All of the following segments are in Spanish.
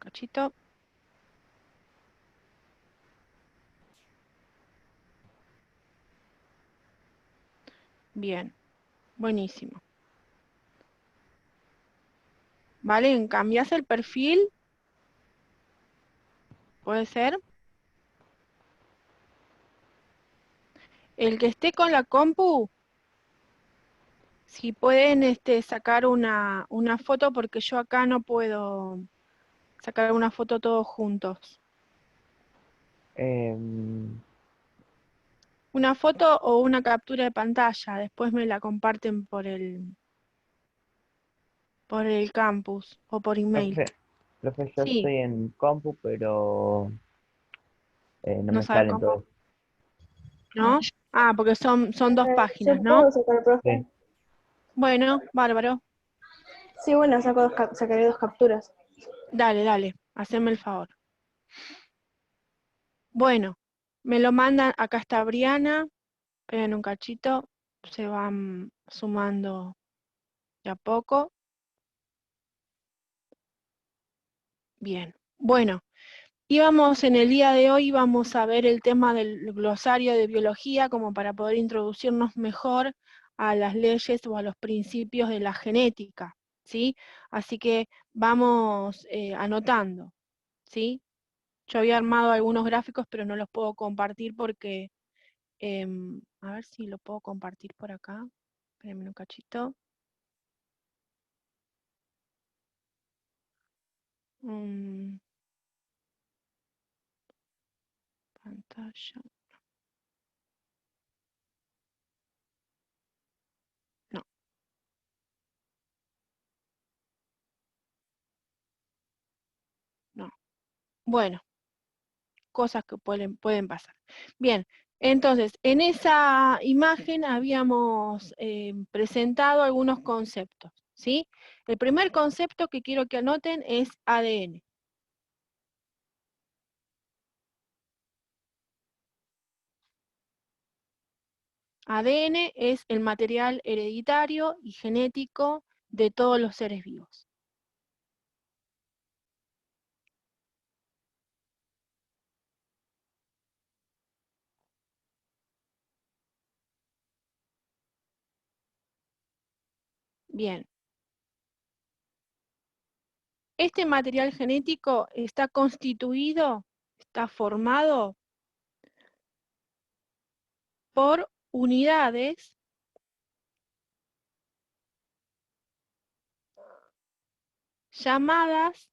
cachito. Bien, buenísimo. ¿Vale? ¿Cambias el perfil? ¿Puede ser? El que esté con la compu, si pueden sacar una foto, porque yo acá no puedo sacar una foto todos juntos. Una foto o una captura de pantalla, después me la comparten por el campus o por email. Profe, yo Sí, estoy en compu, pero no no me sabe salen cómo, todos. ¿no? Ah, porque son dos ¿Yo páginas, ¿no? puedo sacar, profe? Sí. Bueno, bárbaro. Sí, bueno, sacaré 2 capturas. Dale, dale, haceme el favor. Bueno, me lo mandan, acá está Briana, esperen un cachito, se van sumando de a poco. Bien, bueno, íbamos en el día de hoy, vamos a ver el tema del glosario de biología como para poder introducirnos mejor a las leyes o a los principios de la genética, ¿sí? Así que vamos anotando, ¿sí? Yo había armado algunos gráficos, pero no los puedo compartir porque, a ver si lo puedo compartir por acá. Espérenme un cachito. Pantalla. No, no. Bueno, cosas que pueden pasar. Bien, entonces, en esa imagen habíamos presentado algunos conceptos, ¿sí? El primer concepto que quiero que anoten es ADN. ADN es el material hereditario y genético de todos los seres vivos. Bien. Este material genético está constituido, está formado por unidades llamadas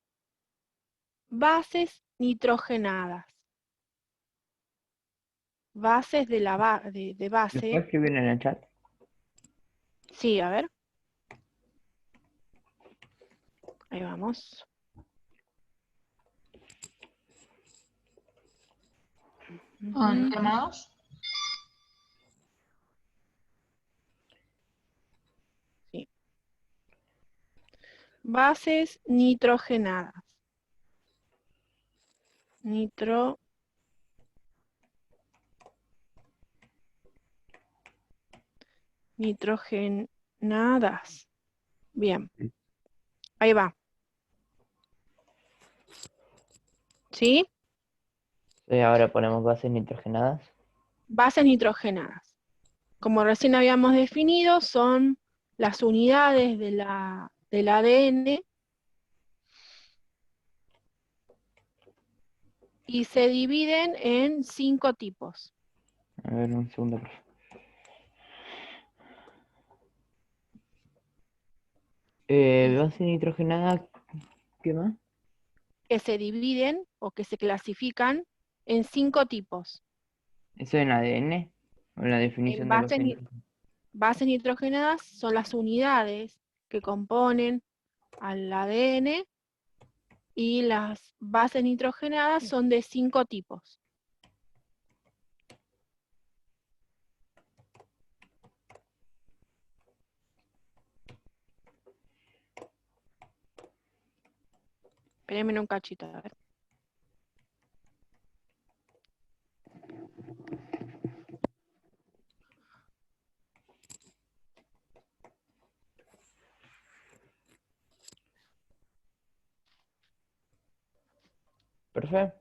bases nitrogenadas. Bases de ¿Lo base. puedes escribir en el chat? Sí, a ver. Ahí vamos. ¿Llamados? Sí. Bases nitrogenadas. Nitrogenadas. Bien. Ahí va. ¿Sí? Sí, ahora ponemos bases nitrogenadas. Bases nitrogenadas. Como recién habíamos definido, son las unidades del ADN y se dividen en 5 tipos. A ver, un segundo, profe. Y Base nitrogenada, ¿qué más? que se dividen o que se clasifican en 5 tipos. ¿Eso en ADN? ¿O en la En definición de base nitrogenada? bases nitrogenadas son las unidades que componen al ADN y las bases nitrogenadas son de 5 tipos. Espérenme un cachito, a ver. Perfecto.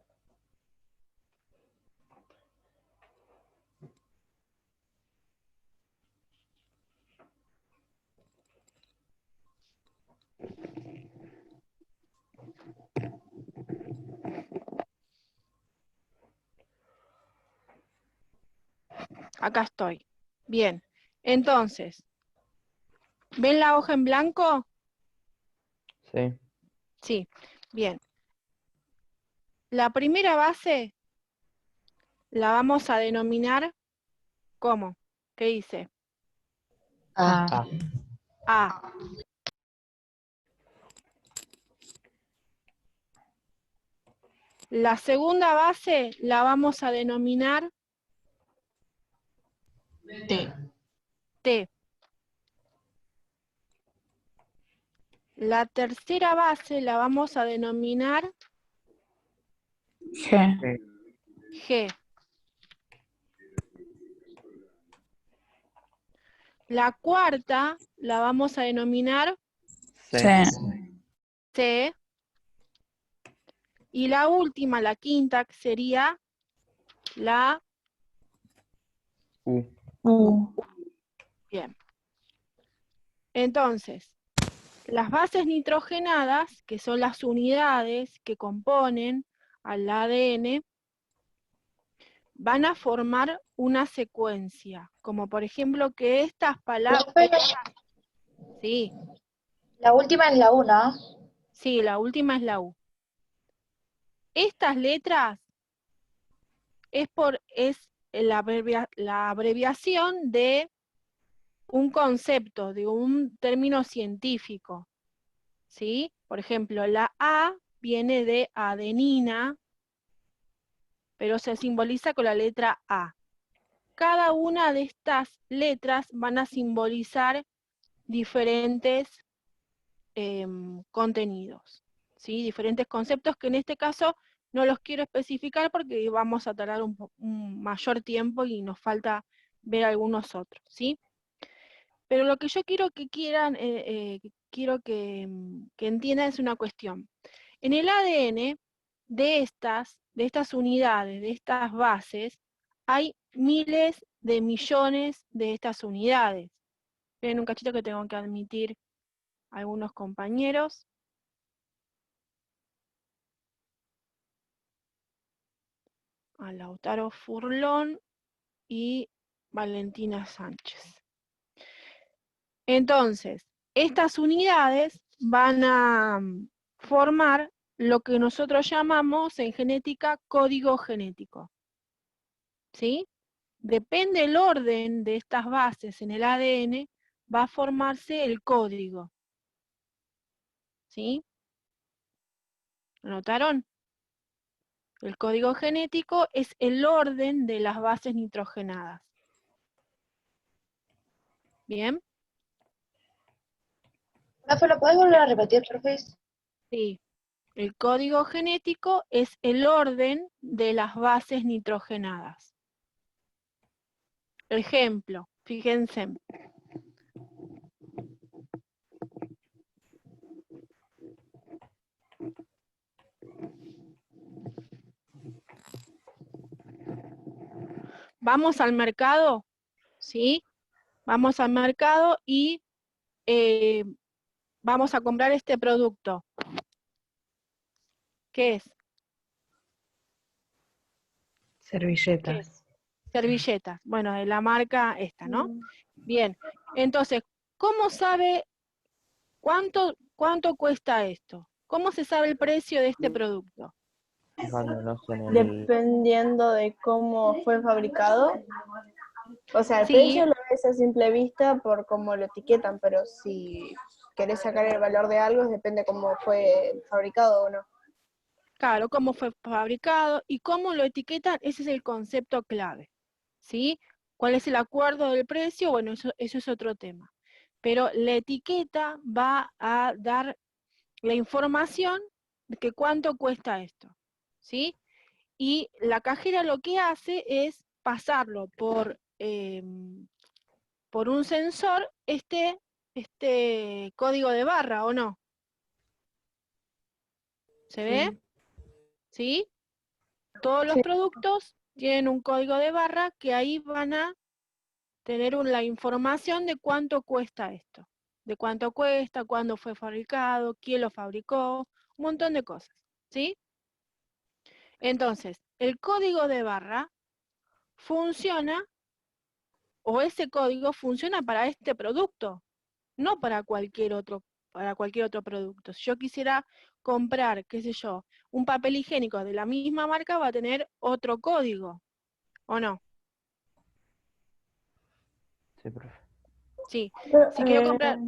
Acá estoy. Bien. Entonces, ¿ven la hoja en blanco? Sí. Sí. Bien. La primera base la vamos a denominar ¿cómo? ¿Qué dice? A. A. La segunda base la vamos a denominar T. T. La tercera base la vamos a denominar G. G. La cuarta la vamos a denominar C. C. Y la última, la quinta, que sería la U. U. Bien. Entonces, las bases nitrogenadas, que son las unidades que componen al ADN, van a formar una secuencia, como por ejemplo que estas palabras... Sí, La última es la 1. sí, la última es la U. Estas letras es la abreviación de un concepto, de un término científico, ¿sí? Por ejemplo, la A viene de adenina, pero se simboliza con la letra A. Cada una de estas letras van a simbolizar diferentes contenidos, ¿sí? Diferentes conceptos que en este caso no los quiero especificar porque vamos a tardar un mayor tiempo y nos falta ver algunos otros, ¿sí? Pero lo que yo quiero que quieran, quiero que entiendan es una cuestión. En el ADN de estas unidades, de estas bases, hay miles de millones de estas unidades. Miren un cachito que tengo que admitir a algunos compañeros. A Lautaro Furlón y Valentina Sánchez. Entonces, estas unidades van a formar lo que nosotros llamamos en genética código genético. ¿Sí? Depende del orden de estas bases en el ADN, va a formarse el código. ¿Sí? ¿Lo notaron? El código genético es el orden de las bases nitrogenadas. ¿Bien? Rafa, ¿lo podés volver a repetir, porfis? Sí. El código genético es el orden de las bases nitrogenadas. Ejemplo, fíjense. Vamos al mercado, ¿sí? Vamos al mercado y vamos a comprar este producto. ¿Qué es? Servilletas. Servilletas. Bueno, de la marca esta, ¿no? Bien. Entonces, ¿cómo sabe cuánto cuesta esto? ¿Cómo se sabe el precio de este producto? Fijándonos en el... Dependiendo de cómo fue fabricado. O sea, el Sí. precio lo ves a simple vista por cómo lo etiquetan, pero si querés sacar el valor de algo, depende cómo fue fabricado o no. Claro, cómo fue fabricado y cómo lo etiquetan, ese es el concepto clave, ¿sí? ¿Cuál es el acuerdo del precio? Bueno, eso es otro tema. Pero la etiqueta va a dar la información de que cuánto cuesta esto, ¿sí? Y la cajera lo que hace es pasarlo por un sensor este código de barra, ¿o no? ¿Se ve? ¿sí? Todos los Sí. productos tienen un código de barra que ahí van a tener la información de cuánto cuesta esto. De cuánto cuesta, cuándo fue fabricado, quién lo fabricó, un montón de cosas, ¿sí? Entonces, el código de barra funciona, o ese código funciona para este producto, no para cualquier otro producto. Si yo quisiera comprar, qué sé yo, un papel higiénico de la misma marca, va a tener otro código, ¿o no? Sí, profe. Sí. Pero, Si quiero comprar,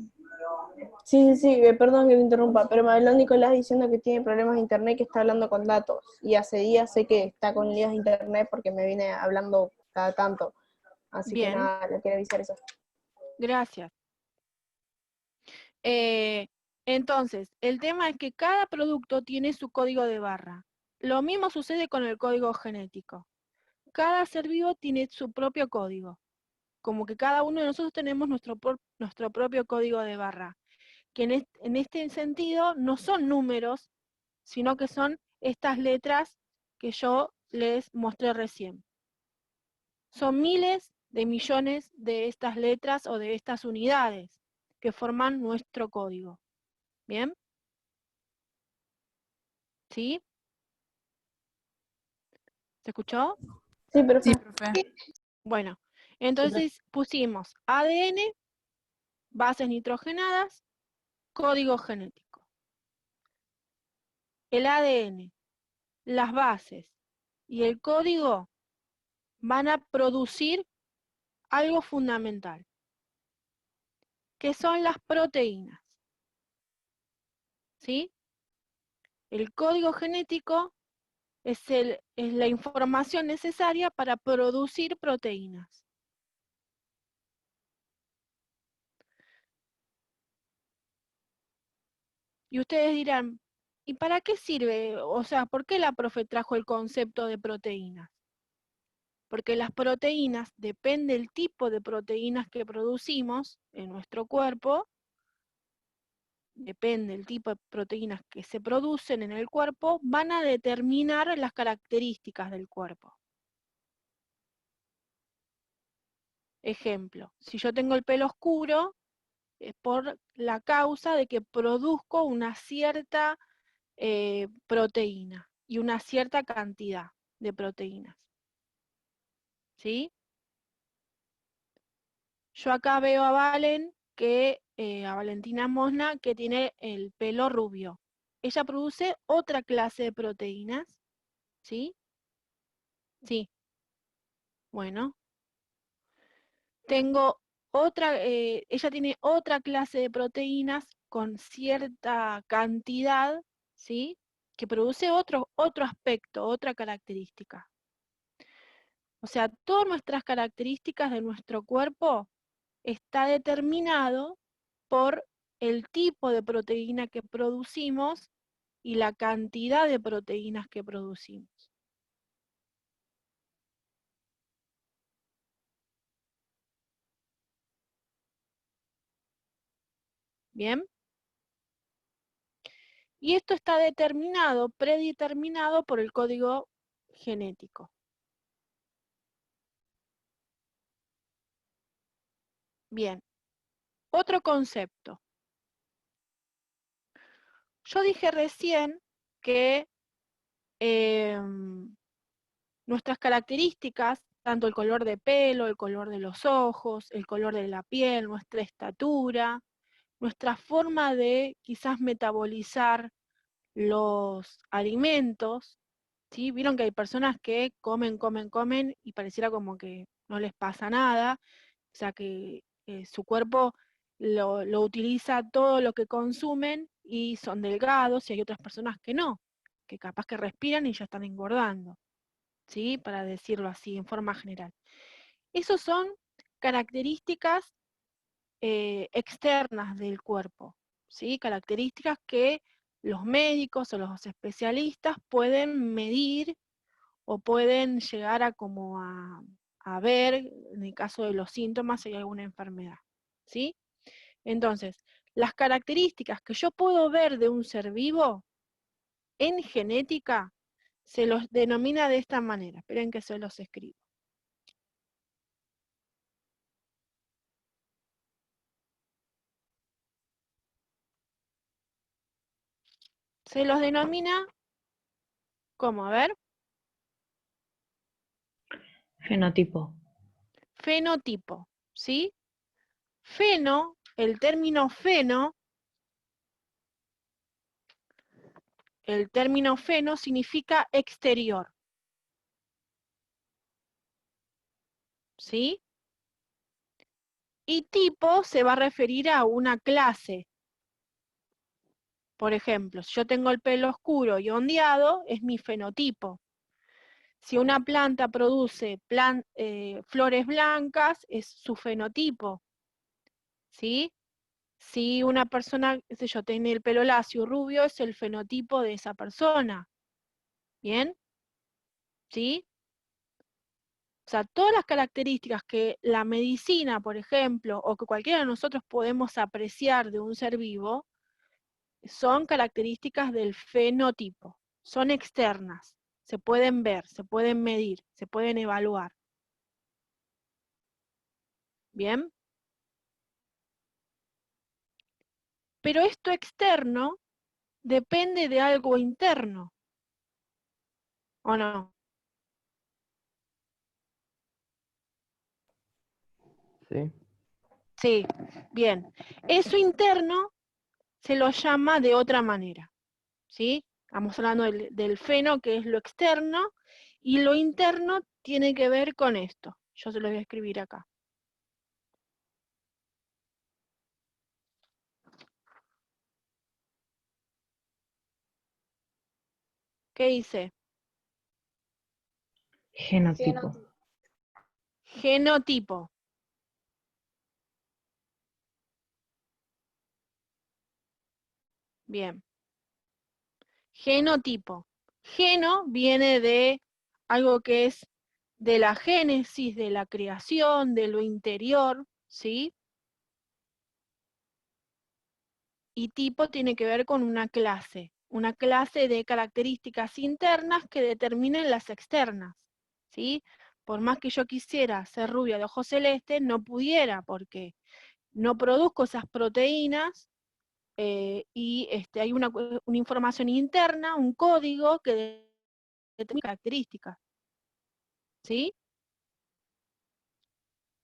sí, perdón que me interrumpa, pero me habló Nicolás diciendo que tiene problemas de internet, que está hablando con datos, y hace días sé que está con líos de internet porque me viene hablando cada tanto, así que bien, nada, le quiero avisar eso. gracias. Entonces, el tema es que cada producto tiene su código de barra. Lo mismo sucede con el código genético. Cada ser vivo tiene su propio código. Como que cada uno de nosotros tenemos nuestro propio código de barra. Que en este sentido no son números, sino que son estas letras que yo les mostré recién. Son miles de millones de estas letras o de estas unidades que forman nuestro código. ¿Bien? ¿Sí? ¿Se escuchó? Sí, pero Sí, profe. Bueno, entonces pusimos ADN, bases nitrogenadas, código genético. El ADN, las bases y el código van a producir algo fundamental, que son las proteínas. ¿Sí? El código genético es la información necesaria para producir proteínas. Y ustedes dirán, ¿y para qué sirve? O sea, ¿por qué la profe trajo el concepto de proteínas? Porque las proteínas, depende del tipo de proteínas que producimos en nuestro cuerpo, depende del tipo de proteínas que se producen en el cuerpo, van a determinar las características del cuerpo. Ejemplo, si yo tengo el pelo oscuro, es por la causa de que produzco una cierta proteína y una cierta cantidad de proteínas. ¿Sí? Yo acá veo a a Valentina Mosna, que tiene el pelo rubio. Ella produce otra clase de proteínas, ¿sí? Sí. Bueno, ella tiene otra clase de proteínas con cierta cantidad, ¿sí? Que produce otro aspecto, otra característica. O sea, todas nuestras características de nuestro cuerpo está determinado por el tipo de proteína que producimos y la cantidad de proteínas que producimos. ¿Bien? Y esto está predeterminado por el código genético. Bien, otro concepto. Yo dije recién que nuestras características, tanto el color de pelo, el color de los ojos, el color de la piel, nuestra estatura, nuestra forma de quizás metabolizar los alimentos, ¿sí? Vieron que hay personas que comen y pareciera como que no les pasa nada, o sea que su cuerpo lo utiliza todo lo que consumen y son delgados, y hay otras personas que no, que capaz que respiran y ya están engordando, ¿sí? Para decirlo así, en forma general. Esos son características externas del cuerpo, ¿sí? Características que los médicos o los especialistas pueden medir o pueden llegar a ver, en el caso de los síntomas, si hay alguna enfermedad, ¿sí? Entonces, las características que yo puedo ver de un ser vivo en genética se los denomina de esta manera. Esperen que se los escribo. Se los denomina, ¿cómo? A ver. Fenotipo. Fenotipo, ¿sí? Feno, el término feno significa exterior, ¿sí? Y tipo se va a referir a una clase. Por ejemplo, si yo tengo el pelo oscuro y ondeado, es mi fenotipo. Si una planta produce flores blancas, es su fenotipo, ¿sí? Si una persona, qué sé yo, tiene el pelo lacio rubio, es el fenotipo de esa persona. ¿Bien? ¿Sí? O sea, todas las características que la medicina, por ejemplo, o que cualquiera de nosotros podemos apreciar de un ser vivo, son características del fenotipo. Son externas. Se pueden ver, se pueden medir, se pueden evaluar. ¿Bien? Pero esto externo depende de algo interno, ¿o no? Sí. Sí, bien. Eso interno se lo llama de otra manera, ¿sí? Estamos hablando del feno, que es lo externo, y lo interno tiene que ver con esto. Yo se lo voy a escribir acá. ¿Qué dice? Genotipo. Genotipo. Bien. Genotipo. Geno viene de algo que es de la génesis, de la creación, de lo interior, ¿sí? Y tipo tiene que ver con una clase de características internas que determinen las externas, ¿sí? Por más que yo quisiera ser rubia de ojos celestes, no pudiera, porque no produzco esas proteínas, y hay una información interna, un código que determina características, ¿sí?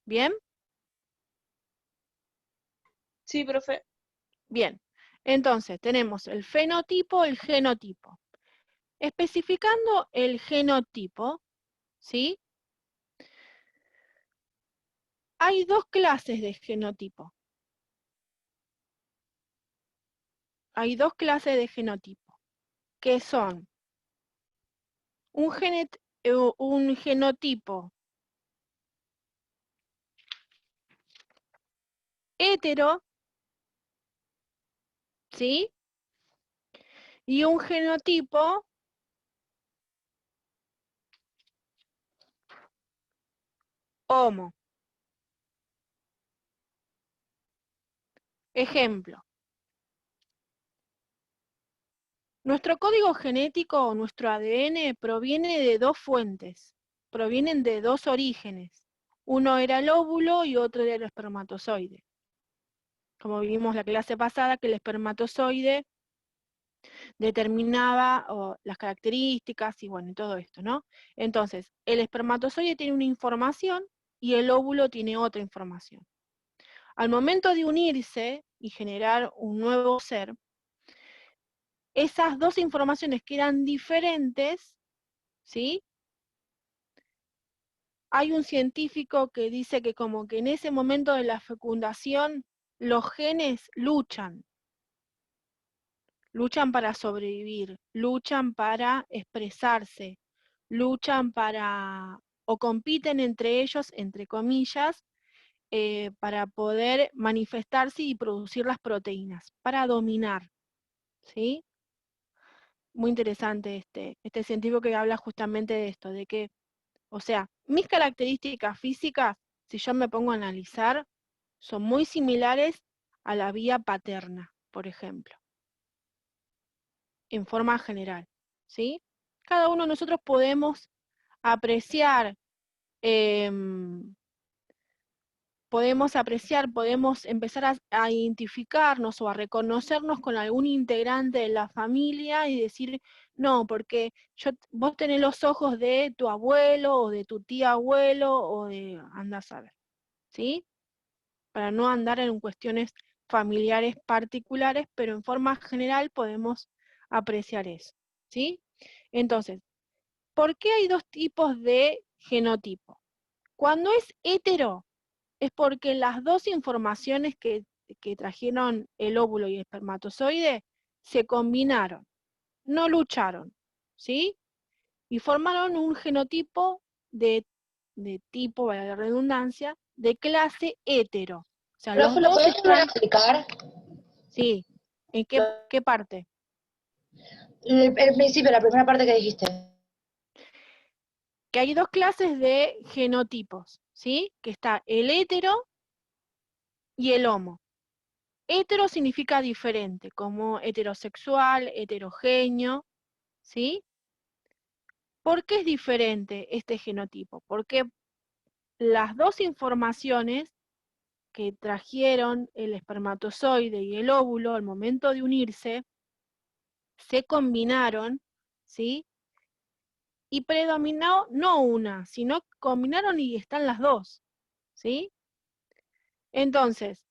¿Bien? Sí, profe. Bien. Entonces, tenemos el fenotipo, el genotipo. Especificando el genotipo, ¿sí? Hay dos clases de genotipo. Hay dos clases de genotipo, que son un genotipo hetero, ¿sí? Y un genotipo homo. Ejemplo. Nuestro código genético, o nuestro ADN, proviene de dos fuentes, provienen de dos orígenes. Uno era el óvulo y otro era el espermatozoide. Como vimos la clase pasada, que el espermatozoide determinaba las características y bueno, y todo esto, ¿no? Entonces, el espermatozoide tiene una información y el óvulo tiene otra información. Al momento de unirse y generar un nuevo ser, esas dos informaciones que eran diferentes, ¿sí? Hay un científico que dice que como que en ese momento de la fecundación, los genes luchan para sobrevivir, luchan para expresarse, luchan para, o compiten entre ellos, entre comillas, para poder manifestarse y producir las proteínas, para dominar, ¿sí? Muy interesante este científico que habla justamente de esto, de que, o sea, mis características físicas, si yo me pongo a analizar, son muy similares a la vía paterna, por ejemplo, en forma general, ¿sí? cada uno de nosotros podemos apreciar, podemos empezar a identificarnos o a reconocernos con algún integrante de la familia y decir, no, porque vos tenés los ojos de tu abuelo o de tu tía abuelo o de, anda a saber, ¿sí? Para no andar en cuestiones familiares particulares, pero en forma general podemos apreciar eso, ¿sí? Entonces, ¿por qué hay dos tipos de genotipo? Cuando es hetero, es porque las dos informaciones que trajeron el óvulo y el espermatozoide se combinaron, no lucharon, ¿sí? Y formaron un genotipo de tipo, valga la redundancia, de clase hetero. O sea, los Profe, ¿lo dos puedes volver a están, explicar? sí. ¿En qué parte? El principio, la primera parte que dijiste. Que hay dos clases de genotipos, ¿sí? Que está el hetero y el homo. Hetero significa diferente, como heterosexual, heterogéneo, ¿sí? ¿Por qué es diferente este genotipo? Porque las dos informaciones que trajeron el espermatozoide y el óvulo al momento de unirse, se combinaron, ¿sí? Y predominó no una, sino combinaron y están las dos, ¿sí? Entonces,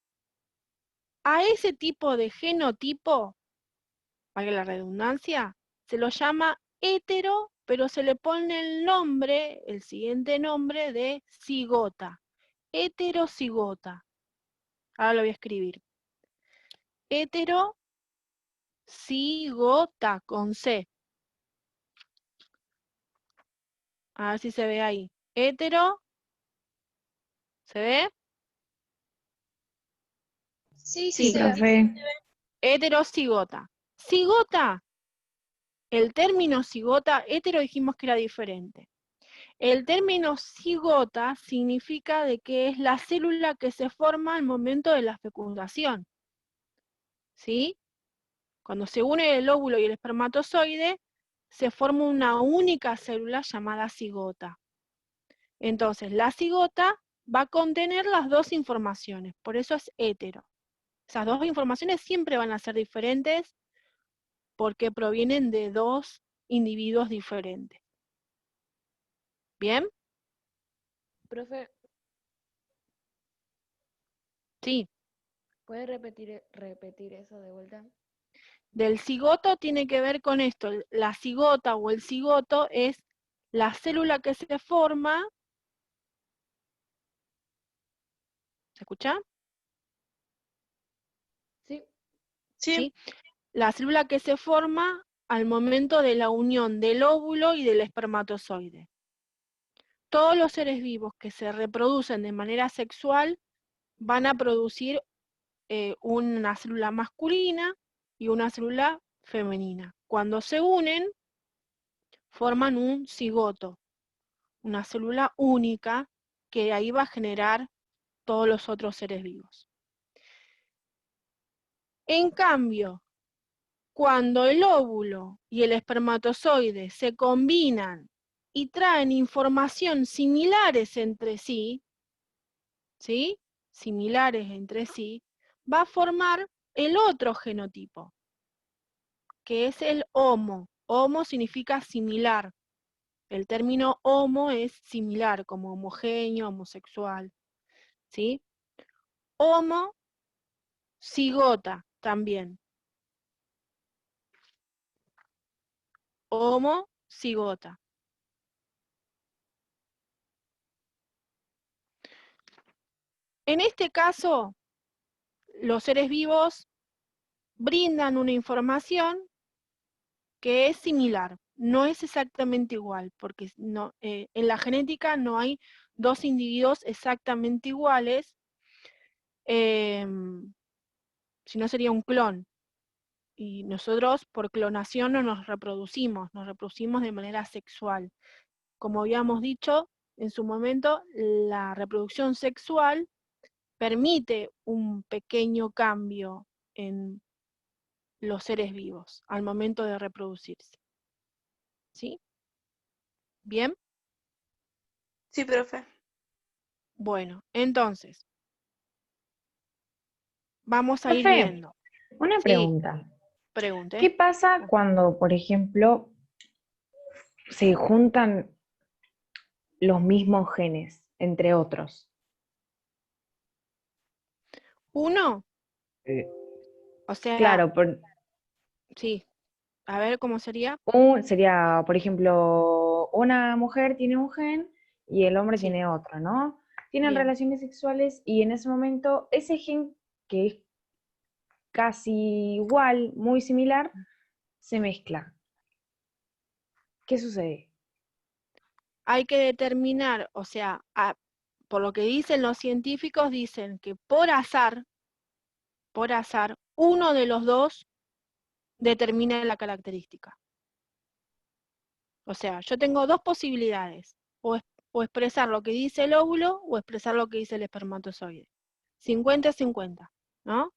a ese tipo de genotipo, para la redundancia, se lo llama hetero, pero se le pone el nombre, el siguiente nombre de cigota, heterocigota. Ahora lo voy a escribir. Heterocigota, con C. A ver si se ve ahí. Hetero, ¿se ve? Sí, Sí, Sí, profe. heterocigota. Cigota, el término cigota, hetero dijimos que era diferente. El término cigota significa de que es la célula que se forma al momento de la fecundación. ¿Sí? Cuando se une el óvulo y el espermatozoide, se forma una única célula llamada cigota. Entonces, la cigota va a contener las dos informaciones, por eso es hetero. Esas dos informaciones siempre van a ser diferentes porque provienen de dos individuos diferentes. ¿Bien? Profe, Sí. ¿puede repetir eso de vuelta? Del cigoto tiene que ver con esto. La cigota o el cigoto es la célula que se forma. ¿Se escucha? Sí. ¿Sí? La célula que se forma al momento de la unión del óvulo y del espermatozoide. Todos los seres vivos que se reproducen de manera sexual van a producir una célula masculina y una célula femenina. Cuando se unen, forman un cigoto, una célula única que ahí va a generar todos los otros seres vivos. En cambio, cuando el óvulo y el espermatozoide se combinan y traen información similares entre sí, ¿sí? Similares entre sí, va a formar el otro genotipo, que es el homo. Homo significa similar. El término homo es similar, como homogéneo, homosexual, ¿sí? Homocigota también. Homocigota. En este caso, los seres vivos brindan una información que es similar, no es exactamente igual, porque no, en la genética no hay dos individuos exactamente iguales, si no sería un clon. Y nosotros por clonación no nos reproducimos de manera sexual. Como habíamos dicho en su momento, la reproducción sexual permite un pequeño cambio en los seres vivos al momento de reproducirse. ¿Sí? ¿Bien? Sí, profe. Bueno, entonces, vamos a ir Profe, viendo. una Sí, pregunta. ¿Qué pregunte. pasa cuando, por ejemplo, se juntan los mismos genes, entre otros? Uno, Eh, o sea, Claro, sí, a ver cómo sería. sería, por ejemplo, una mujer tiene un gen y el hombre Sí, tiene otro, ¿no? Tienen bien. relaciones sexuales y en ese momento ese gen, que es casi igual, muy similar, se mezcla. ¿Qué sucede? Hay que determinar, o sea, por lo que dicen los científicos, dicen que por azar, uno de los dos determina la característica. O sea, yo tengo dos posibilidades, o expresar lo que dice el óvulo o expresar lo que dice el espermatozoide. 50-50, ¿no?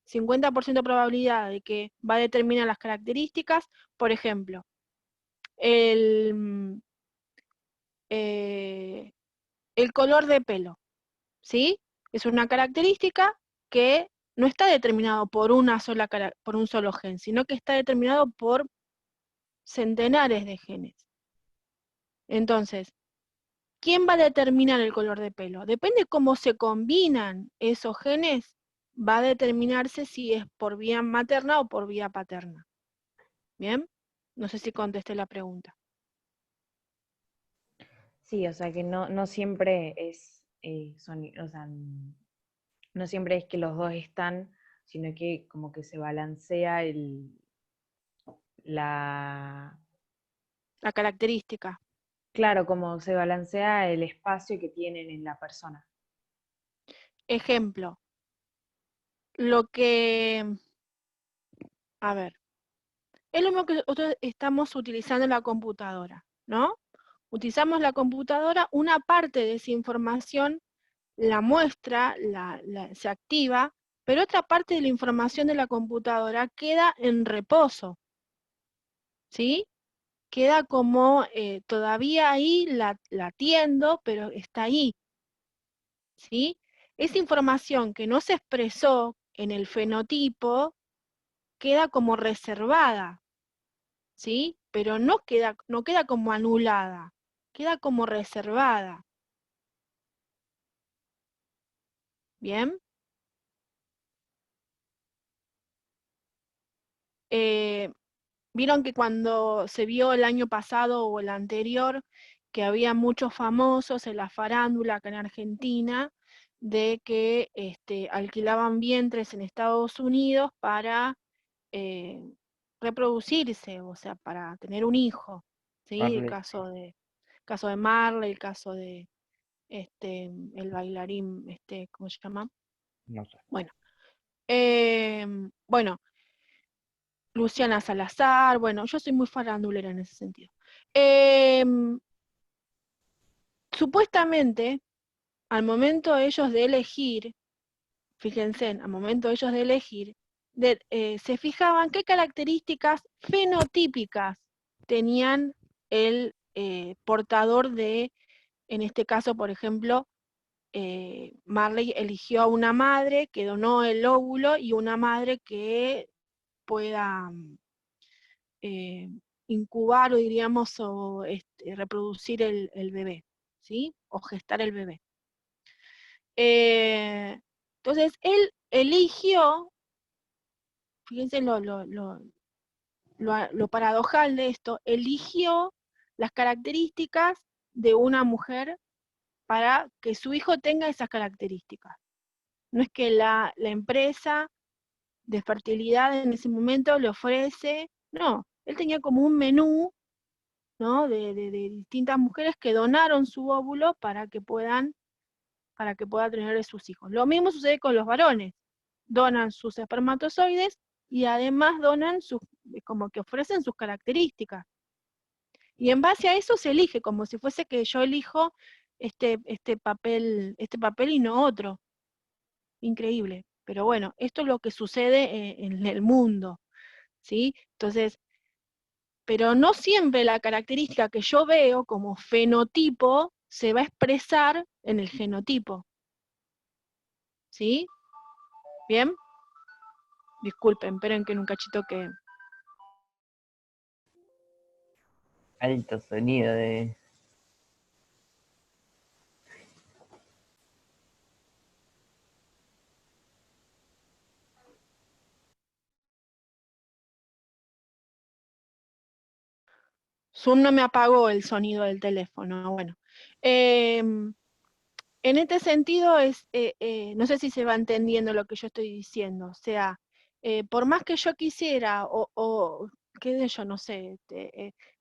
50% de probabilidad de que va a determinar las características. Por ejemplo, el, eh, el color de pelo, ¿sí? Es una característica que no está determinado por por un solo gen, sino que está determinado por centenares de genes. Entonces, ¿quién va a determinar el color de pelo? Depende cómo se combinan esos genes, va a determinarse si es por vía materna o por vía paterna. ¿Bien? No sé si contesté la pregunta. Sí, o sea que no siempre es, o sea, no siempre es que los dos están, sino que como que se balancea la, La característica. claro, como se balancea el espacio que tienen en la persona. Ejemplo, lo que, a ver, es lo mismo que nosotros estamos utilizando en la computadora, ¿no? Utilizamos la computadora, una parte de esa información la muestra, se activa, pero otra parte de la información de la computadora queda en reposo, ¿sí? Queda como todavía ahí latiendo, pero está ahí, ¿sí? Esa información que no se expresó en el fenotipo queda como reservada, ¿sí? Pero no queda como anulada, queda como reservada. ¿Bien? Vieron que cuando se vio el año pasado o el anterior, que había muchos famosos en la farándula acá en Argentina, de que alquilaban vientres en Estados Unidos para eh, reproducirse, o sea, para tener un hijo. ¿Sí? Marley, Caso de Marley, el caso de el bailarín, ¿cómo se llama? no sé. Bueno, bueno, Luciana Salazar, bueno, yo soy muy farandulera en ese sentido. Supuestamente, al momento de ellos de elegir, fíjense, al momento de ellos de elegir, se fijaban qué características fenotípicas tenían el portador de, en este caso, por ejemplo, Marley eligió a una madre que donó el óvulo y una madre que pueda eh, incubar o diríamos o reproducir el bebé, ¿sí? O gestar el bebé. Entonces él eligió, fíjense lo paradojal de esto, eligió las características de una mujer para que su hijo tenga esas características. No es que la empresa de fertilidad en ese momento le ofrece, no, él tenía como un menú, ¿no? de distintas mujeres que donaron su óvulo para que pueda tener sus hijos. Lo mismo sucede con los varones, donan sus espermatozoides y además donan como que ofrecen sus características. Y en base a eso se elige, como si fuese que yo elijo este papel y no otro. Increíble. Pero bueno, esto es lo que sucede en el mundo, ¿sí? Entonces, pero no siempre la característica que yo veo como fenotipo se va a expresar en el genotipo. ¿Sí? ¿Bien? Disculpen, esperen que en un cachito que... Alto sonido de... Zoom no me apagó el sonido del teléfono. Bueno, en este sentido no sé si se va entendiendo lo que yo estoy diciendo. O sea, por más que yo quisiera, o qué sé yo, no sé,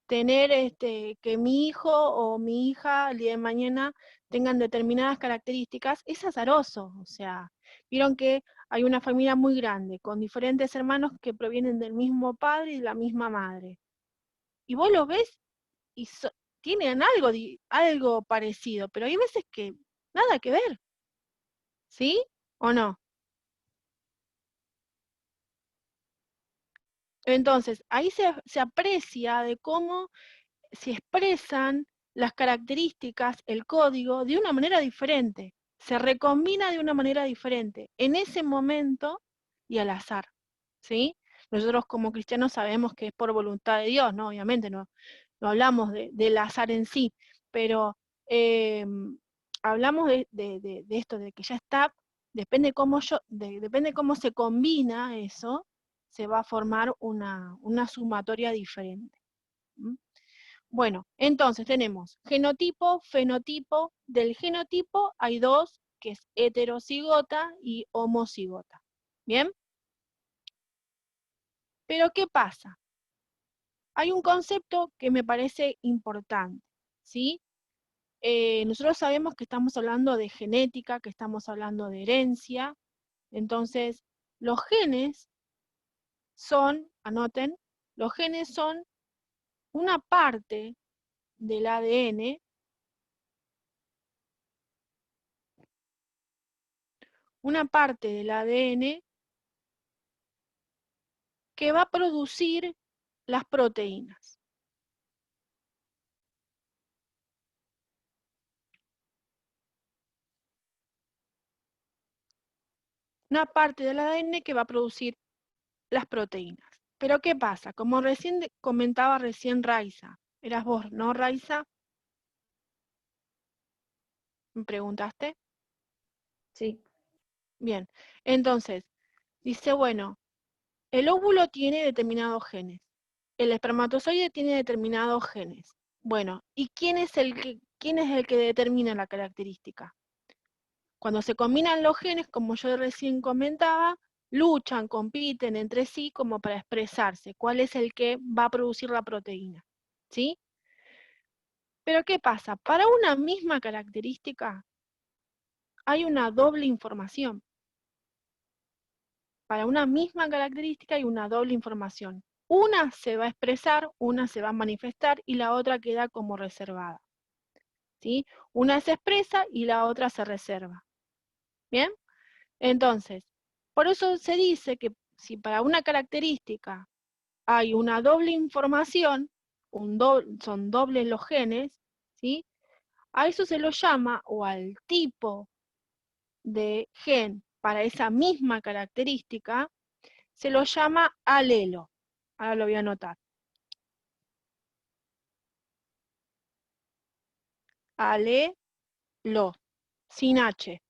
tener que mi hijo o mi hija el día de mañana tengan determinadas características, es azaroso. O sea, vieron que hay una familia muy grande, con diferentes hermanos que provienen del mismo padre y de la misma madre. Y vos los ves y tienen algo parecido, pero hay veces que nada que ver, ¿sí? ¿O no? Entonces, ahí se aprecia de cómo se expresan las características, el código, de una manera diferente. Se recombina de una manera diferente, en ese momento y al azar, ¿sí? Nosotros como cristianos sabemos que es por voluntad de Dios, ¿no? Obviamente no hablamos del azar en sí, pero hablamos de esto, de que ya está, depende cómo se combina eso, se va a formar una sumatoria diferente. ¿Mm? Bueno, entonces tenemos genotipo, fenotipo. Del genotipo hay dos, que es heterocigota y homocigota. ¿Bien? Pero ¿qué pasa? Hay un concepto que me parece importante, ¿sí? Nosotros sabemos que estamos hablando de genética, que estamos hablando de herencia. Entonces, los genes son, anoten, los genes son una parte del ADN, que va a producir las proteínas. Una parte del ADN que va a producir las proteínas. Pero ¿qué pasa? Como comentaba Raiza, eras vos, ¿no, Raiza? ¿Me preguntaste? Sí. Bien, entonces, dice, bueno, el óvulo tiene determinados genes, el espermatozoide tiene determinados genes. Bueno, ¿y quién es el que determina la característica? Cuando se combinan los genes, como yo recién comentaba, luchan, compiten entre sí como para expresarse cuál es el que va a producir la proteína, ¿sí? Pero ¿qué pasa? Para una misma característica hay una doble información. Para una misma característica hay una doble información. Una se va a expresar, una se va a manifestar y la otra queda como reservada, ¿sí? Una se expresa y la otra se reserva. ¿Bien? Entonces, por eso se dice que si para una característica hay una doble información, son dobles los genes, ¿sí? A eso se lo llama, o al tipo de gen para esa misma característica, se lo llama alelo. Ahora lo voy a anotar. Alelo, sin H.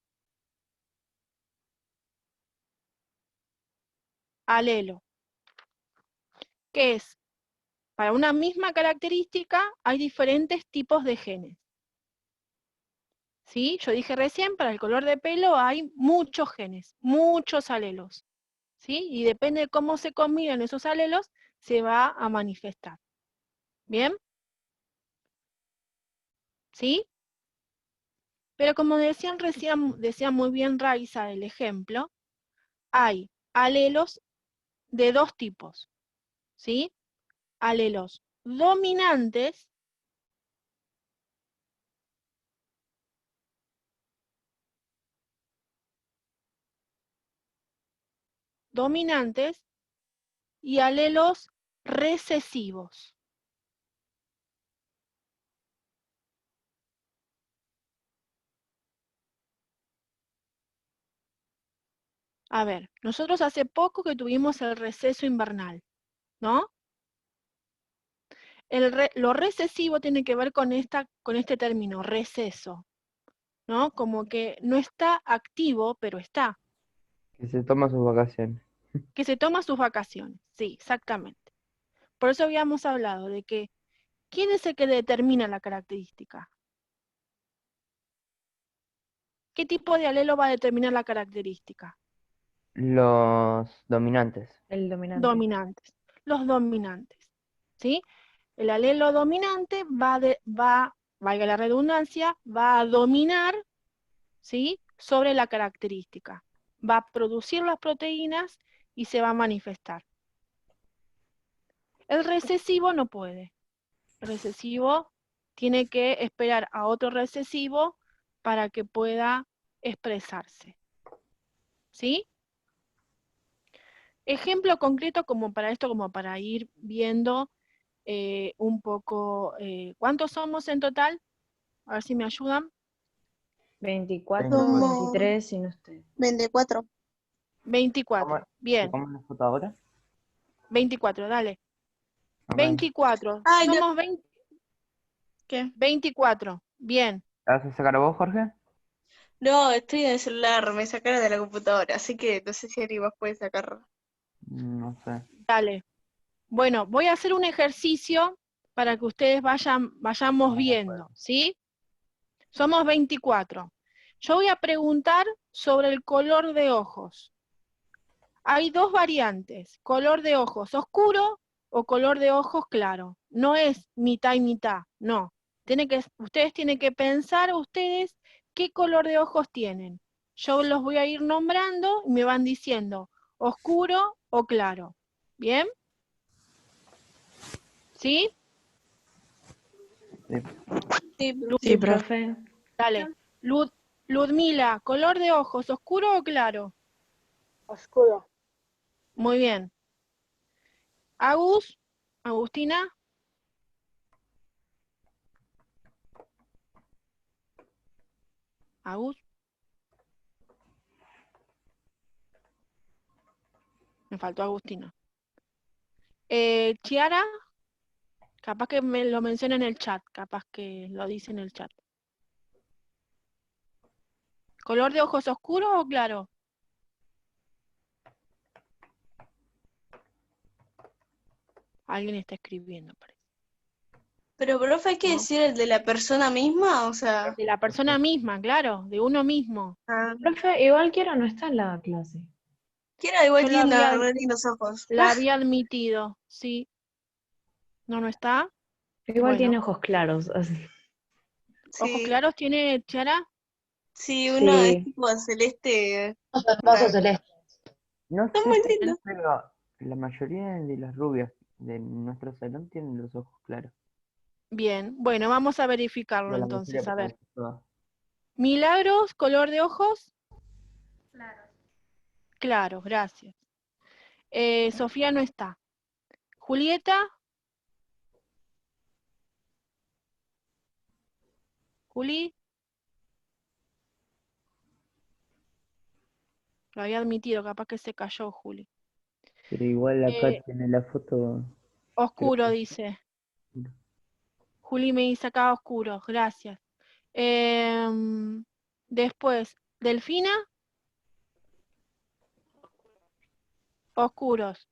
Alelo. ¿Qué es? Para una misma característica hay diferentes tipos de genes. ¿Sí? Yo dije recién, para el color de pelo hay muchos genes, muchos alelos. ¿Sí? Y depende de cómo se combinan esos alelos, se va a manifestar. ¿Bien? ¿Sí? Pero como decía muy bien Raiza del ejemplo, hay alelos de dos tipos. ¿Sí? Alelos dominantes y alelos recesivos. A ver, nosotros hace poco que tuvimos el receso invernal, ¿no? Lo recesivo tiene que ver con este término, receso, ¿no? Como que no está activo, pero está. Que se toma sus vacaciones. Que se toma sus vacaciones, sí, exactamente. Por eso habíamos hablado de que, ¿quién es el que determina la característica? ¿Qué tipo de alelo va a determinar la característica? Los dominantes. El dominante. Dominantes. Los dominantes, ¿sí? El alelo dominante valga la redundancia, va a dominar, ¿sí?, sobre la característica. Va a producir las proteínas y se va a manifestar. El recesivo no puede. El recesivo tiene que esperar a otro recesivo para que pueda expresarse. ¿Sí? Ejemplo concreto como para esto, como para ir viendo un poco, ¿cuántos somos en total? A ver si me ayudan. 24, Somos 23, si no estoy. 24. 24, bien, ¿Cómo la foto ahora? 24, dale. Ok. 24, Ay, no. somos 20, ¿Qué? 24, bien. ¿La vas a sacar a vos, Jorge? No, estoy en el celular, me sacaron de la computadora, así que no sé si alguien más puede sacar. No sé. Dale. Bueno, voy a hacer un ejercicio para que ustedes vayamos viendo, ¿sí? Somos 24. Yo voy a preguntar sobre el color de ojos. Hay dos variantes, color de ojos oscuro o color de ojos claro. No es mitad y mitad, no. Ustedes tienen que pensar ustedes qué color de ojos tienen. Yo los voy a ir nombrando y me van diciendo oscuro o claro. ¿Bien? ¿Sí? Sí. Sí, profe. Dale. Ludmila, ¿color de ojos oscuro o claro? Oscuro. Muy bien. Agustina. Agus. Me faltó Agustina. Chiara, capaz que me lo menciona en el chat, capaz que lo dice en el chat. ¿Color de ojos oscuro o claro? Alguien está escribiendo, parece. Pero, profe, ¿hay que No. decir el de la persona misma? O sea, De la persona misma, claro, de uno mismo. Profe, igual quiero no está en la clase. Kiera igual Yo tiene re lindos ojos. la había admitido, sí. ¿No está? Igual tiene Bueno. ojos claros. Así. ¿Ojos Sí, claros tiene Chiara? sí, uno es Sí. tipo celeste. Vaso celeste. No Está sé muy por qué, lindo. pero la mayoría de las rubias de nuestro salón tienen los ojos claros. Bien, bueno, vamos a verificarlo Pero la entonces, mayoría a ver. parece todas. Milagros, color de ojos. Claro, gracias. Sofía no está. Julieta. Juli. Lo había admitido, capaz que se cayó Juli. Pero igual acá Eh, tiene la foto. Creo Oscuro, que dice. Juli me dice acá oscuro, gracias. Después, Delfina. Oscuros.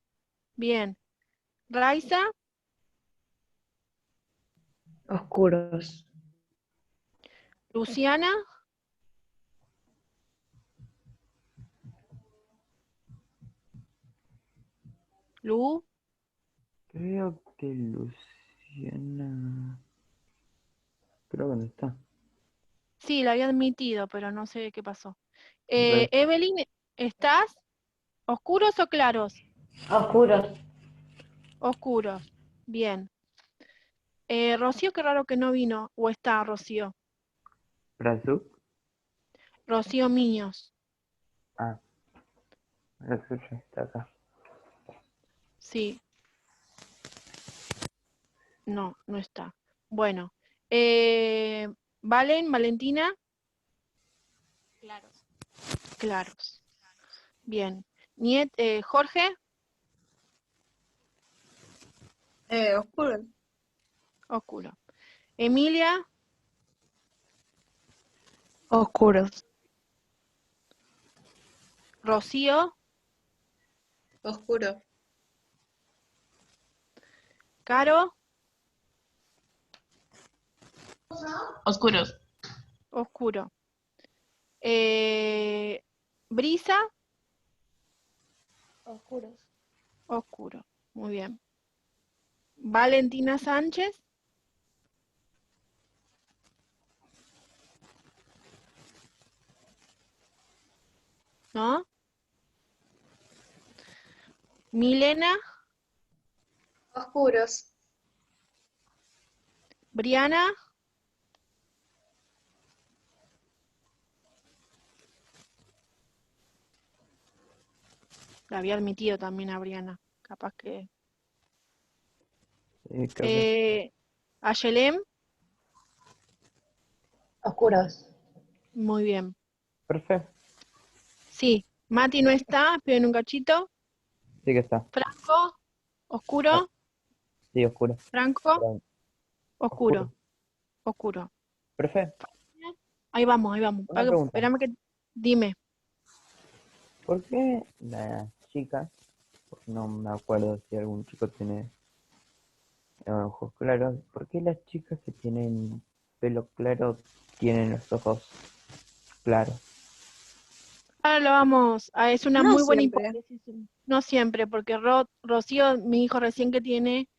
Bien. Raiza. Oscuros. Luciana. Lu. Creo que Luciana. Creo que no está. Sí, la había admitido, pero no sé qué pasó. Re- Evelyn, ¿estás? ¿Oscuros o claros? Oscuros. Oscuros. Bien. Rocío, qué raro que no vino. ¿O está Rocío? Razuk. Rocío Miños. Ah, Razuk ya está acá. Sí. No, no está. Bueno. Valentina. Claros. Claros. Bien. Jorge, Oscuro. oscuro. Emilia, Oscuros. Rocío, Oscuro. Caro, Oscuros. oscuro. Brisa, Oscuros. oscuro. Muy bien. Valentina Sánchez, ¿no? Milena, Oscuros. Briana, la había admitido también a Briana, capaz que... Creo que Ayelem, Oscuros. muy bien. perfecto. Sí, Mati no está, esperen un cachito. Sí que está. Franco, oscuro, Sí, oscuro. Franco, Perdón. oscuro, oscuro. Perfecto. Ahí vamos, ahí vamos. Una pregunta. Espérame que... Dime. ¿Por qué las chicas, porque no me acuerdo si algún chico tiene ojos claros, por qué las chicas que tienen pelo claro tienen los ojos claros? Ahora lo vamos, es una No muy buena siempre. hipótesis. No siempre, porque Rocío, mi hijo recién que tiene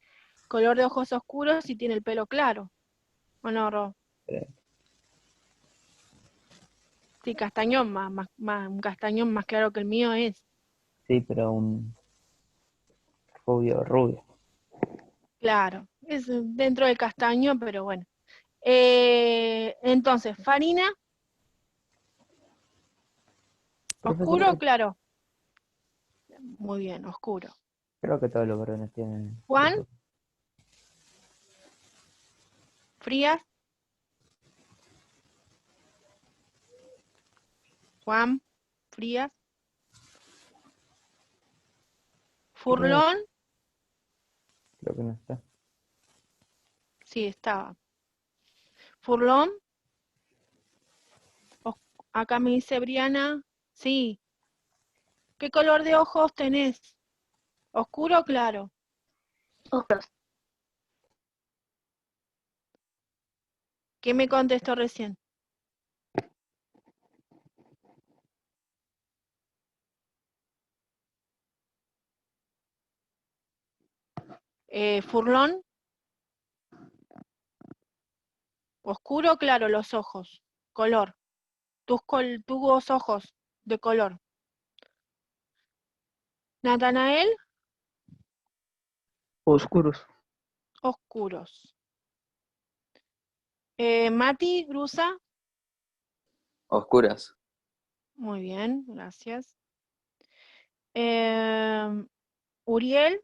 color de ojos oscuros y tiene el pelo claro. ¿O no, Ro? Eh, Sí, castañón, un castañón más claro que el mío es. Sí, pero un rubio rubio. Claro, es dentro del castaño, pero bueno. Entonces, Farina, ¿oscuro o Profesor, claro? Muy bien, oscuro. creo que todos los varones tienen Juan, los ojos. Frías, Juan, Frías, Creo, Furlón, creo que no está. sí, estaba. Furlón, acá me dice Briana, sí. ¿Qué color de ojos tenés? ¿Oscuro o claro? Oscuros. ¿Qué me contestó recién? Furlón, oscuro o claro los ojos, color, tus ojos de color. Natanael, Oscuros. oscuros. Mati, Grusa, Oscuras. muy bien, gracias. Uriel,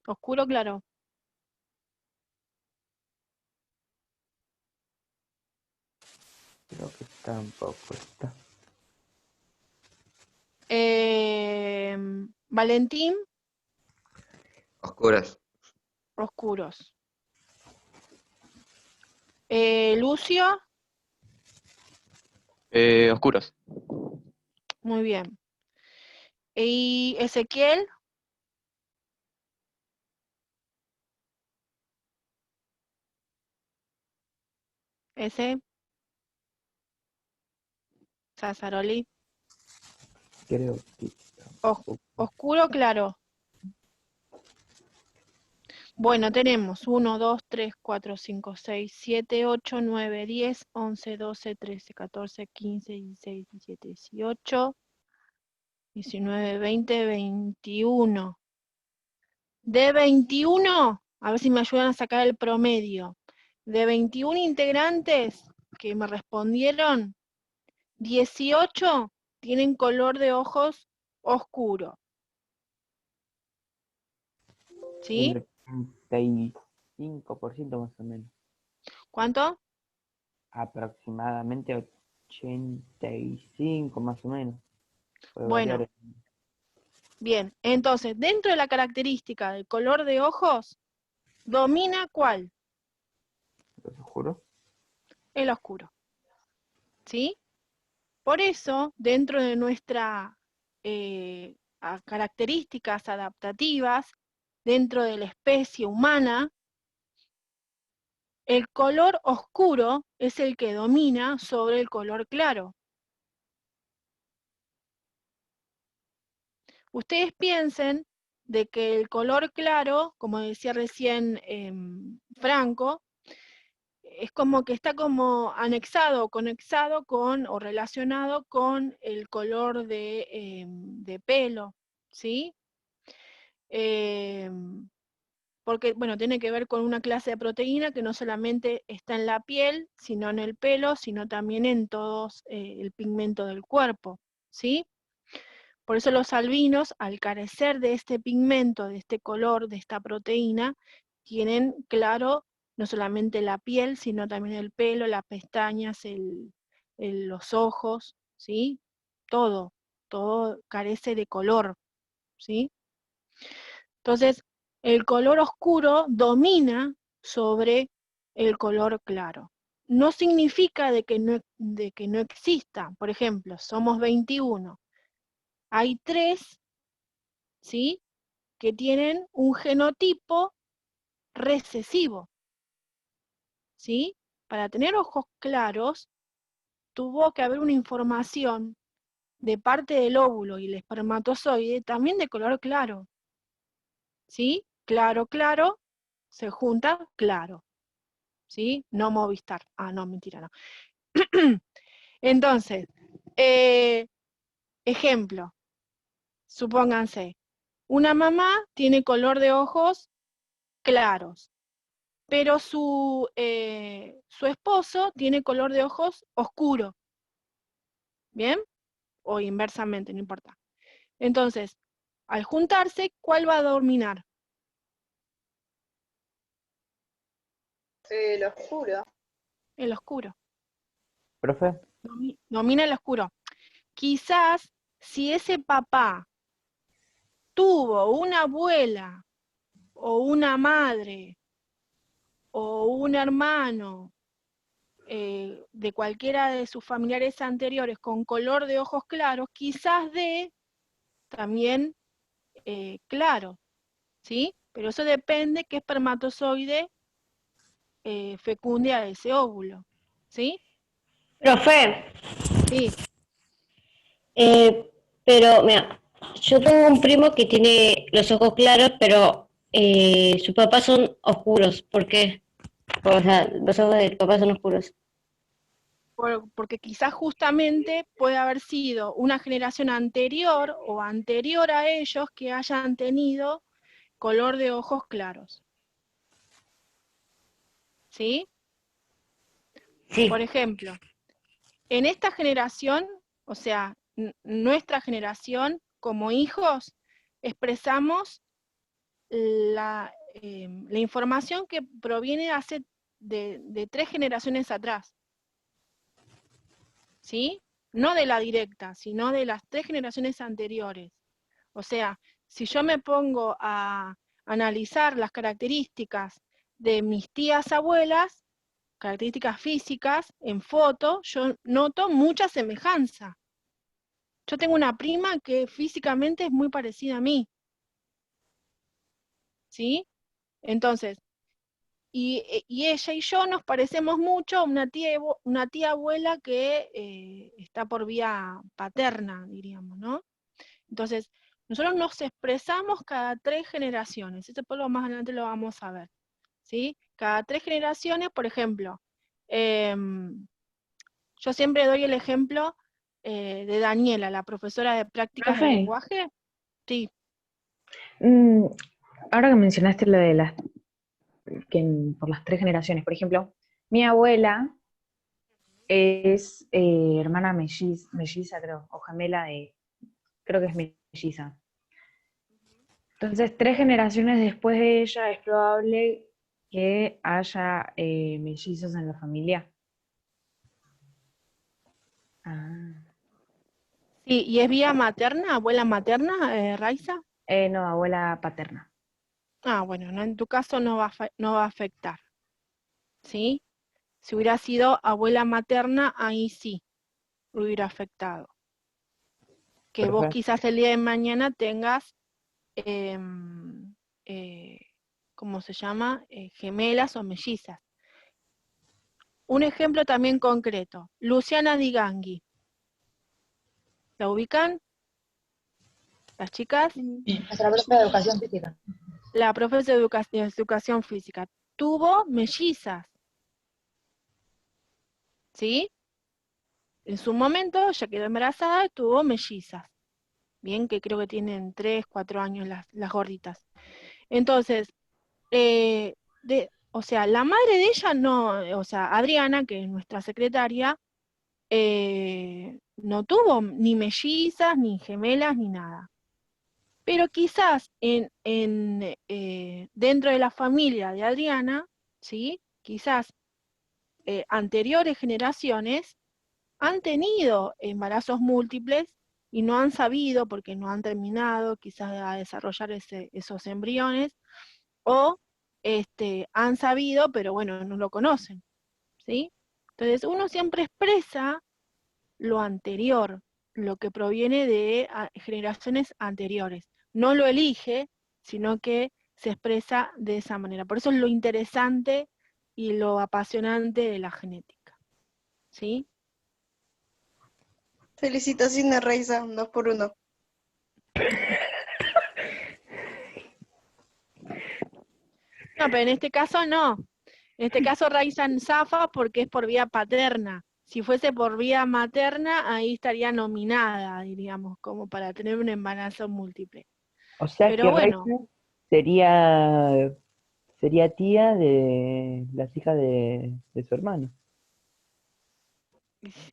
oscuro o claro. Creo que tampoco está. Valentín, Oscuras. oscuros. Lucio, Oscuros. muy bien. Y Ezequiel, ese, Sazaroli, Creo que tampoco. oscuro o claro. Bueno, tenemos 1, 2, 3, 4, 5, 6, 7, 8, 9, 10, 11, 12, 13, 14, 15, 16, 17, 18, 19, 20, 21. De 21, a ver si me ayudan a sacar el promedio. De 21 integrantes que me respondieron, 18 tienen color de ojos oscuro. ¿Sí? El 35% más o menos. ¿Cuánto? aproximadamente 85 más o menos. Puede Bueno, variar. bien. Entonces, dentro de la característica del color de ojos, ¿domina cuál? ¿Los oscuros? El oscuro. ¿Sí? Por eso, dentro de nuestras características adaptativas, dentro de la especie humana, el color oscuro es el que domina sobre el color claro. Ustedes piensen de que el color claro, como decía recién Franco, es como que está como anexado, conexado con, o relacionado con el color de pelo, ¿sí? Porque, bueno, tiene que ver con una clase de proteína que no solamente está en la piel, sino en el pelo, sino también en todo el pigmento del cuerpo, ¿sí? Por eso los albinos, al carecer de este pigmento, de este color, de esta proteína, tienen claro no solamente la piel, sino también el pelo, las pestañas, los ojos, ¿sí? Todo carece de color, ¿sí? Entonces, el color oscuro domina sobre el color claro. No significa de que no exista. Por ejemplo, somos 21. Hay 3, ¿sí?, que tienen un genotipo recesivo, ¿sí? Para tener ojos claros, tuvo que haber una información de parte del óvulo y el espermatozoide también de color claro, ¿sí? Claro, claro, se junta claro, ¿sí? No Movistar. Ah, no, mentira, no. Entonces, ejemplo, supónganse, una mamá tiene color de ojos claros, pero su esposo tiene color de ojos oscuro, ¿bien? O inversamente, no importa. Entonces, al juntarse, ¿cuál va a dominar? El oscuro. El oscuro. ¿Profe? Domina el oscuro. Quizás, si ese papá tuvo una abuela, o una madre, o un hermano, de cualquiera de sus familiares anteriores con color de ojos claros, quizás de también claro, ¿sí? Pero eso depende qué espermatozoide fecunde a ese óvulo, ¿sí? Profe, Sí, pero mira, yo tengo un primo que tiene los ojos claros, pero sus papás son oscuros. ¿Por qué? O sea, los ojos del papá son oscuros. porque quizás justamente puede haber sido una generación anterior o anterior a ellos que hayan tenido color de ojos claros, ¿sí? Sí. Por ejemplo, en esta generación, o sea, nuestra generación, como hijos, expresamos la información que proviene de 3 generaciones atrás, ¿sí? No de la directa, sino de las 3 generaciones anteriores. O sea, si yo me pongo a analizar las características de mis tías abuelas, características físicas, en foto, yo noto mucha semejanza. Yo tengo una prima que físicamente es muy parecida a mí, ¿sí? Entonces, y ella y yo nos parecemos mucho a una tía abuela que está por vía paterna, diríamos, ¿no? Entonces, nosotros nos expresamos cada 3 generaciones, esto después más adelante lo vamos a ver, ¿sí? Cada 3 generaciones, por ejemplo, yo siempre doy el ejemplo de Daniela, la profesora de prácticas de Profe, lenguaje. Sí, ahora que mencionaste lo de por las 3 generaciones, por ejemplo, mi abuela es hermana melliza, creo, o gemela creo que es melliza. Entonces, 3 generaciones después de ella es probable que haya mellizos en la familia. Ah. Sí, ¿y es vía materna, abuela materna, Raiza? No, abuela paterna. Ah, bueno, no, en tu caso no va a afectar, ¿sí? Si hubiera sido abuela materna, ahí sí hubiera afectado. Que vos Perfecto. quizás el día de mañana tengas, em, eh, ¿cómo se llama? Gemelas o mellizas. Un ejemplo también concreto, Luciana Digangui. ¿La ubican? ¿Las chicas? Nuestra profe de educación física. La profesora de educación física. Tuvo mellizas, ¿sí? En su momento ya quedó embarazada y tuvo mellizas. Bien, que creo que tienen 3, 4 años las gorditas. Entonces, o sea, la madre de ella no, o sea, Adriana, que es nuestra secretaria, no tuvo ni mellizas, ni gemelas, ni nada. Pero quizás dentro de la familia de Adriana, ¿sí? Quizás anteriores generaciones han tenido embarazos múltiples y no han sabido, porque no han terminado quizás a desarrollar esos embriones, o han sabido, pero bueno, no lo conocen, ¿sí? Entonces uno siempre expresa lo anterior, lo que proviene de generaciones anteriores. No lo elige, sino que se expresa de esa manera. Por eso es lo interesante y lo apasionante de la genética, ¿sí? Felicitaciones, Raiza, 2 por 1. No, pero en este caso no. En este caso Raizan zafa porque es por vía paterna. Si fuese por vía materna, ahí estaría nominada, diríamos, como para tener un embarazo múltiple. O sea Pero que Raiza bueno, sería tía de las hijas de su hermano.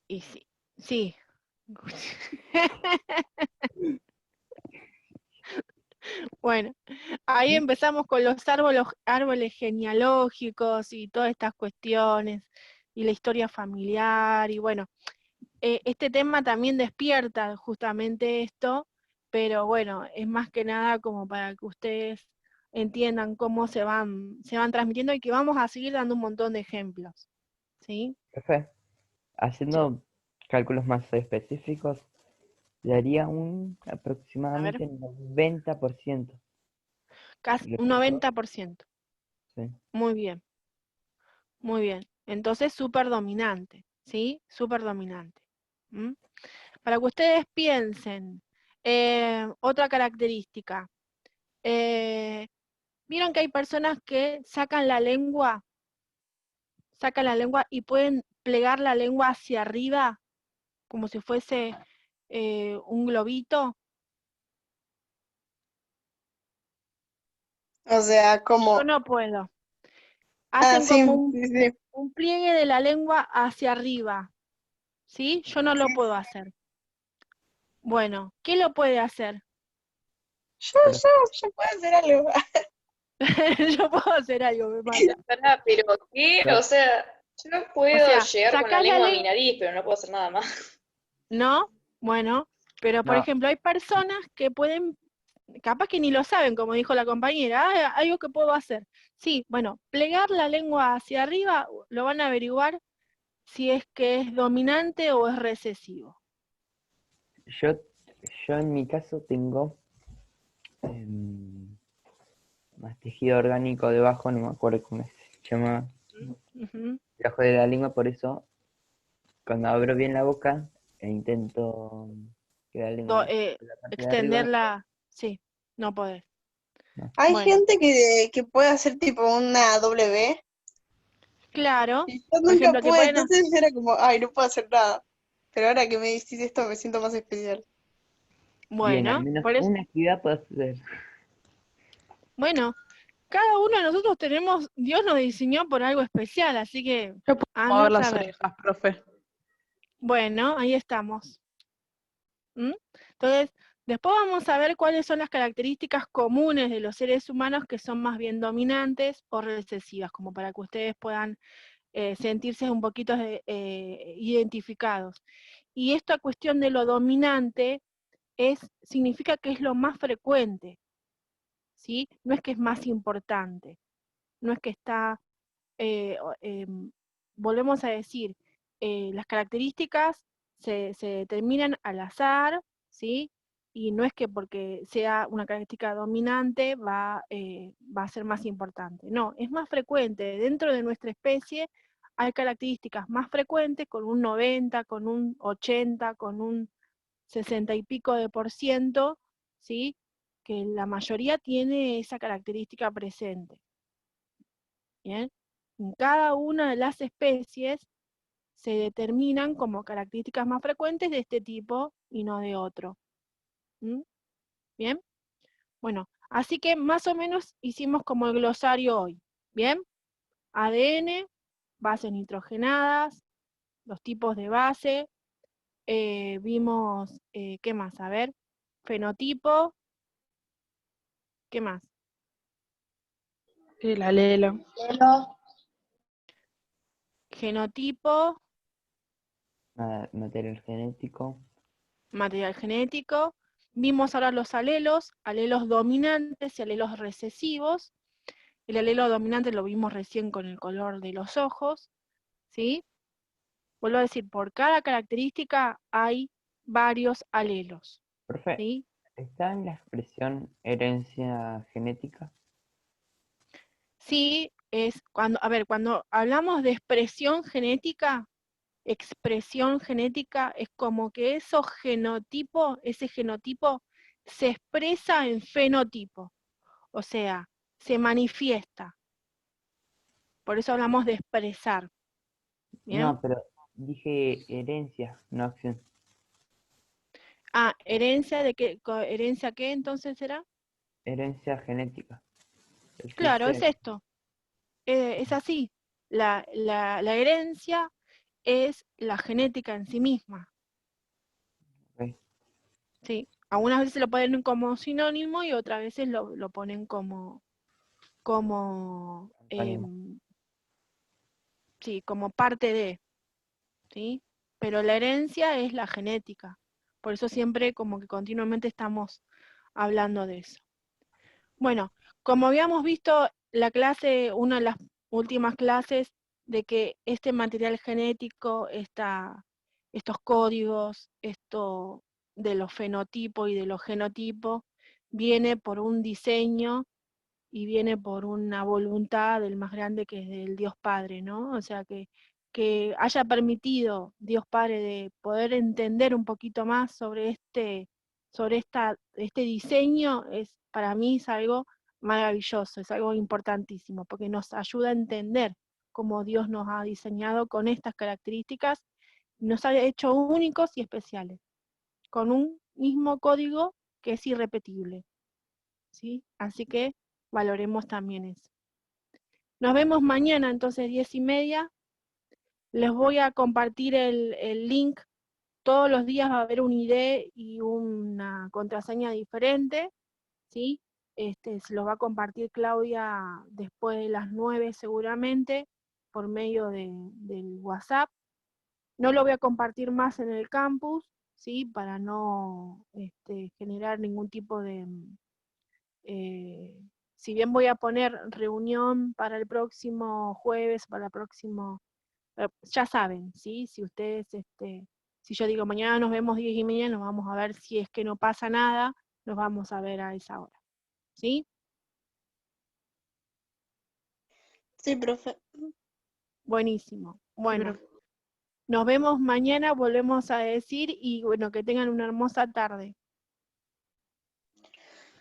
y sí, sí. Bueno, ahí empezamos con los árboles genealógicos y todas estas cuestiones, y la historia familiar, y bueno, este tema también despierta justamente esto, pero bueno, es más que nada como para que ustedes entiendan cómo se van transmitiendo y que vamos a seguir dando un montón de ejemplos, ¿sí? Perfecto. Sí. Haciendo cálculos más específicos, daría un A ver, aproximadamente 90%. casi Lo un que yo, 90%. sí. Muy bien, muy bien. Entonces, súper dominante, ¿sí? Súper dominante. ¿Mm? Para que ustedes piensen, otra característica. ¿Vieron que hay personas que sacan la lengua y pueden plegar la lengua hacia arriba, como si fuese un globito? O sea, Yo como... no puedo. Ah, Hacen como sí, sí, sí. un pliegue de la lengua hacia arriba, ¿sí? Yo no lo puedo hacer. Bueno, ¿qué lo puede hacer? Pero Yo puedo hacer algo. Yo puedo hacer algo, me mata. Pará, pero ¿qué? O yo- sea, yo O puedo sea, llegar con la sacás la lengua a mi lengua, nariz, pero no puedo hacer nada más. ¿no? Bueno, pero por no, ejemplo, hay personas que pueden, capaz que ni lo saben, como dijo la compañera, algo que puedo hacer. Sí, bueno, plegar la lengua hacia arriba, lo van a averiguar si es que es dominante o es recesivo. yo, yo en mi caso tengo em, más tejido orgánico debajo, no me acuerdo cómo se llama, Ujú. debajo de la lengua, por eso cuando abro bien la boca e intento que la lengua por la parte de arriba, Extenderla, sí, no podés. no. Hay Bueno, gente que puede hacer tipo una W. claro, Y yo por nunca ejemplo, que pude, pueden, entonces era como, ay, no puedo hacer nada. Pero ahora que me decís esto me siento más especial. Bien, al bueno, menos por eso, una actividad puedo hacer. bueno, cada uno de nosotros tenemos, Dios nos diseñó por algo especial, así que Yo puedo anda mover a las saber. orejas, profe. Bueno, ahí estamos. ¿Mm? Entonces, después vamos a ver cuáles son las características comunes de los seres humanos que son más bien dominantes o recesivas, como para que ustedes puedan sentirse un poquito identificados. Y esta cuestión de lo dominante significa que es lo más frecuente, ¿sí? No es que es más importante, no es que está, volvemos a decir, las características se determinan al azar, ¿sí? Y no es que porque sea una característica dominante va a ser más importante. No, es más frecuente. Dentro de nuestra especie hay características más frecuentes con un 90, con un 80, con un 60 y pico de por ciento, ¿sí? Que la mayoría tiene esa característica presente. ¿Bien? En cada una de las especies se determinan como características más frecuentes de este tipo y no de otro. ¿Mm? ¿Bien? Bueno, así que más o menos hicimos como el glosario hoy. ¿Bien? ADN, bases nitrogenadas, los tipos de base, vimos, ¿qué más? A ver, fenotipo, ¿qué más? El alelo. Lelo, Genotipo, Material genético. material genético. Vimos ahora los alelos dominantes y alelos recesivos. El alelo dominante lo vimos recién con el color de los ojos, ¿sí? Vuelvo a decir, por cada característica hay varios alelos, Profe, ¿sí? ¿está en la expresión herencia genética? Sí, es cuando, a ver, cuando hablamos de expresión genética es como que ese genotipo se expresa en fenotipo, o sea, se manifiesta. Por eso hablamos de expresar, ¿bien? No, pero dije herencia, no acción. Ah, ¿herencia de qué? ¿Herencia qué entonces será? Herencia genética. Claro, es Existe. esto, es así. La herencia es la genética en sí misma, Ok. ¿sí? Algunas veces lo ponen como sinónimo y otras veces lo ponen como Antónimo. sí, como parte de, ¿sí? Pero la herencia es la genética. Por eso siempre como que continuamente estamos hablando de eso. Bueno, como habíamos visto la clase, una de las últimas clases, de que este material genético, estos códigos, esto de los fenotipos y de los genotipos, viene por un diseño y viene por una voluntad del más grande, que es del Dios Padre, ¿no? O sea, que haya permitido Dios Padre de poder entender un poquito más sobre este diseño, para mí es algo maravilloso, es algo importantísimo, porque nos ayuda a entender cómo Dios nos ha diseñado con estas características, nos ha hecho únicos y especiales, con un mismo código que es irrepetible, ¿sí? Así que valoremos también eso. Nos vemos mañana, entonces 10:30. Les voy a compartir el link. Todos los días va a haber un ID y una contraseña diferente, ¿sí? Se los va a compartir Claudia después de las 9 seguramente, por medio del WhatsApp. No lo voy a compartir más en el campus, ¿sí? Para no generar ningún tipo de... si bien voy a poner reunión para el próximo jueves, para el próximo... ya saben, ¿sí? Si ustedes, si yo digo mañana nos vemos 10:30, nos vamos a ver, si es que no pasa nada, nos vamos a ver a esa hora, ¿sí? Sí, profe. Buenísimo. Bueno, profe. nos vemos mañana, volvemos a decir, y bueno, que tengan una hermosa tarde.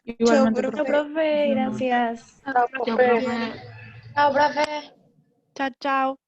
Igualmente, Chau, Chao, profe. profe. profe, gracias. Chao, profe. chao, profe. Chao, chao.